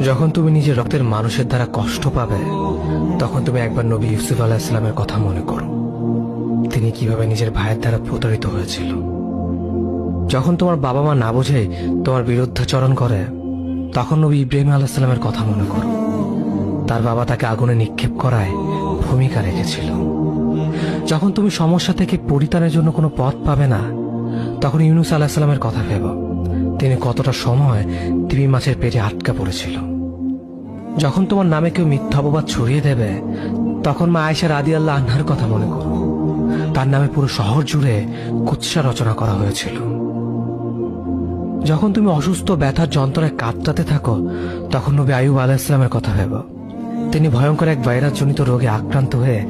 যখন তুমি নিজের রক্তের মানুষের দ্বারা কষ্ট পাবে, তখন তুমি একবার নবী ইউসুফ আলাইহিস সালামের কথা মনে করো। তিনি কিভাবে নিজের ভাইয়ের দ্বারা প্রতারিত হয়েছিল। যখন তোমার বাবা মা না বুঝে তোমার বিরুদ্ধাচরণ করে, তখন নবী ইব্রাহিম আলাইহিস সালামের কথা মনে করো। তার বাবা তাকে আগুনে নিক্ষেপ করায় ভূমিকা রেখেছিল। যখন তুমি সমস্যা থেকে পরিত্রাণের জন্য কোনো পথ পাবে না, তখন ইউনুস আলাইহিস সালামের কথা ভেবো। তিনি কতটা সময় তিমি মাছের পেটে আটকা পড়েছিল। যখন তোমার নামে কেউ মিথ্যা অপবাদ ছড়িয়ে দেবে, তখন মা আয়েশা রাদিয়াল্লাহু আনহার কথা মনে করো। তার নামে পুরো শহর জুড়ে কুৎসা রচনা করা হয়েছিল। যখন তুমি অসুস্থ ব্যথার যন্ত্রণায় কাতরাতে থাকো, তখন নবী আইয়ুব আলাইহিস সালামের কথা ভেবো। তিনি ভয়ঙ্কর এক ভাইরাসজনিত রোগে আক্রান্ত হয়ে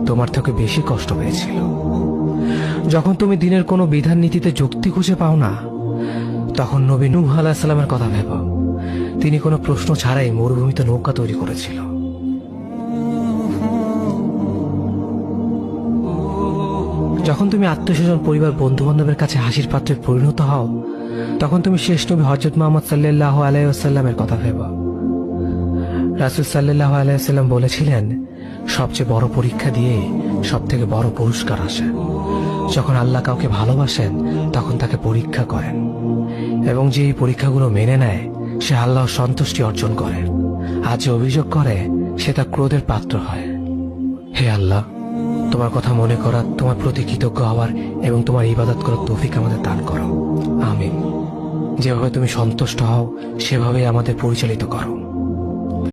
তোমার থেকে বেশি কষ্ট পেয়েছিল। যখন তুমি দিনের কোনো বিধান নীতিতে যুক্তি খুঁজে পাও না, তখন নবী নূহ আলাইহিস সালামের কথা ভেবো। তিনি কোনো প্রশ্ন ছাড়াই মরুভূমিতে নৌকা তৈরি করেছিল। যখন তুমি আত্মীয়স্বজন, পরিবার, বন্ধু বান্ধবের কাছে হাসির পাত্রে পরিণত হও, তখন তুমি শেষ নবী হযরত মুহাম্মদ সাল্লাল্লাহু আলাইহি ওয়াসাল্লামের কথা ভেবো। রাসূল সাল্লাল্লাহু আলাইহি ওয়াসাল্লাম বলেছিলেন, সবচেয়ে বড় পরীক্ষা দিয়ে সব থেকে বড় পুরস্কার আসে। যখন আল্লাহ কাউকে ভালোবাসেন, তখন তাকে পরীক্ষা করেন, এবং যে এই পরীক্ষাগুলো মেনে নেয়, সে আল্লাহর সন্তুষ্টি অর্জন করে। আর যে অভিযোগ করে, সে তার ক্রোধের পাত্র হয়। হে আল্লাহ, তোমার কথা মনে করা, তোমার প্রতি কৃতজ্ঞ হওয়ার এবং তোমার ইবাদত করার তৌফিক আমাদের দান করো। আমিন। যেভাবে তুমি সন্তুষ্ট হও, সেভাবেই আমাদের পরিচালিত করো।